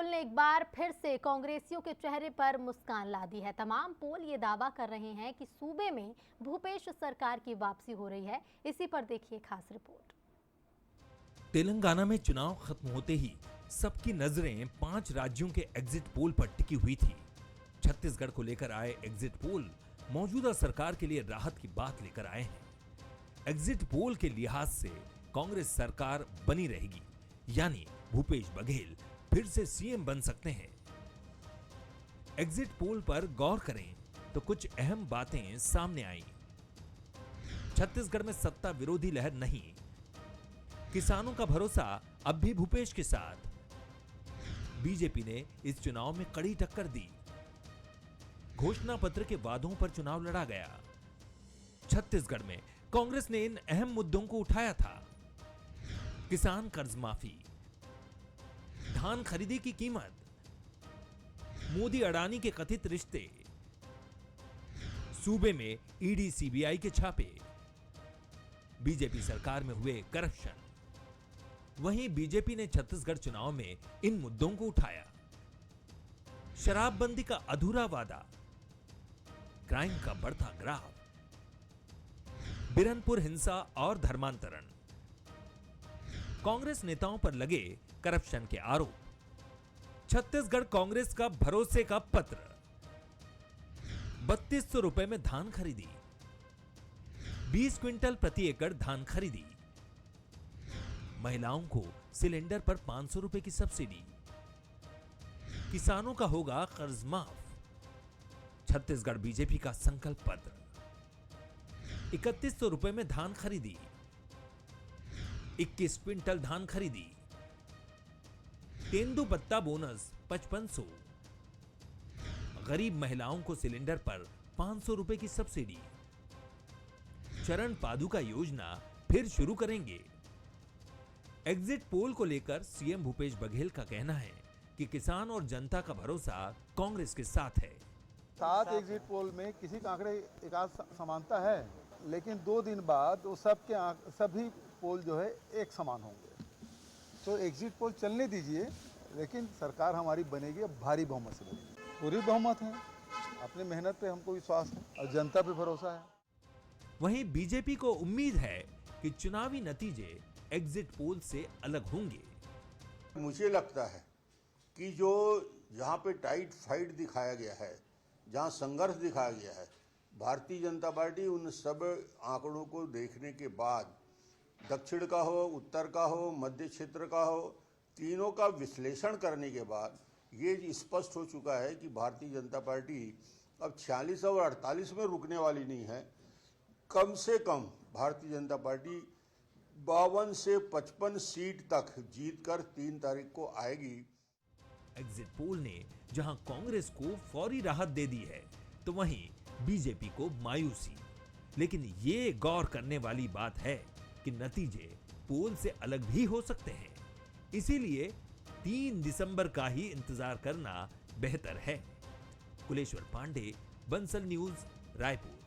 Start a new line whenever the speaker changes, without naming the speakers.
पोल ने एक बार फिर से कांग्रेसियों के चेहरे पर मुस्कान ला दी है। तमाम पोल ये दावा कर रहे हैं कि सूबे में भूपेश सरकार की वापसी हो रही है। इसी पर देखिए खास रिपोर्ट।
तेलंगाना में चुनाव खत्म होते ही सबकी नजरें 5 राज्यों के एग्जिट पोल पर टिकी हुई थी। छत्तीसगढ़ को लेकर आए एग्जिट पोल मौजूदा सरकार के लिए राहत की बात लेकर आए हैं। एग्जिट पोल के लिहाज से कांग्रेस सरकार बनी रहेगी, यानी भूपेश बघेल फिर से सीएम बन सकते हैं। एग्जिट पोल पर गौर करें तो कुछ अहम बातें सामने आई। छत्तीसगढ़ में सत्ता विरोधी लहर नहीं, किसानों का भरोसा अब भी भूपेश के साथ। बीजेपी ने इस चुनाव में कड़ी टक्कर दी। घोषणा पत्र के वादों पर चुनाव लड़ा गया। छत्तीसगढ़ में कांग्रेस ने इन अहम मुद्दों को उठाया था। किसान कर्ज माफी, धान खरीदी की कीमत, मोदी अडानी के कथित रिश्ते, सूबे में ईडी सीबीआई के छापे, बीजेपी सरकार में हुए करप्शन। वहीं बीजेपी ने छत्तीसगढ़ चुनाव में इन मुद्दों को उठाया। शराबबंदी का अधूरा वादा, क्राइम का बढ़ता ग्राफ, बिरनपुर हिंसा और धर्मांतरण, कांग्रेस नेताओं पर लगे करप्शन के आरोप, छत्तीसगढ़ कांग्रेस का भरोसे का पत्र, 3200 रुपए में धान खरीदी, 20 क्विंटल प्रति एकड़ धान खरीदी, महिलाओं को सिलेंडर पर 500 रुपए की सब्सिडी, किसानों का होगा कर्ज माफ, छत्तीसगढ़ बीजेपी का संकल्प पत्र, 3100 रुपए में धान खरीदी, 21 क्विंटल धान खरीदी, तेंदुपत्ता बोनस 5500, गरीब महिलाओं को सिलेंडर पर 500 रुपए की सब्सिडी, चरण पादुका योजना फिर शुरू करेंगे। एग्जिट पोल को लेकर सीएम भूपेश बघेल का कहना है कि किसान और जनता का भरोसा कांग्रेस के साथ है।
7 एग्जिट पोल में किसी का आंकड़े एक आध समानता है, लेकिन 2 दिन बाद वो सभी पोल जो है एक समान होंगे। तो एग्जिट पोल चलने दीजिए, लेकिन सरकार हमारी बनेगी, अब भारी बहुमत से बनेगी। पूरी बहुमत है, अपनी मेहनत पे हमको विश्वास है और जनता पे भरोसा है।
वहीं बीजेपी को उम्मीद है कि चुनावी नतीजे एग्जिट पोल से अलग होंगे।
मुझे लगता है कि जो जहाँ पे टाइट फाइट दिखाया गया है, जहाँ संघर्ष दिखाया गया है, भारतीय जनता पार्टी उन सब आंकड़ों को देखने के बाद, दक्षिण का हो, उत्तर का हो, मध्य क्षेत्र का हो, तीनों का विश्लेषण करने के बाद ये स्पष्ट हो चुका है कि भारतीय जनता पार्टी अब 46 और 48 में रुकने वाली नहीं है। कम से कम भारतीय जनता पार्टी 52 से 55 सीट तक जीतकर 3 तारीख को आएगी।
एग्जिट पोल ने जहां कांग्रेस को फौरी राहत दे दी है, तो वहीं बीजेपी को मायूसी। लेकिन ये गौर करने वाली बात है कि नतीजे पोल से अलग भी हो सकते हैं। इसीलिए 3 दिसंबर का ही इंतजार करना बेहतर है। कुलेश्वर पांडे, बंसल न्यूज, रायपुर।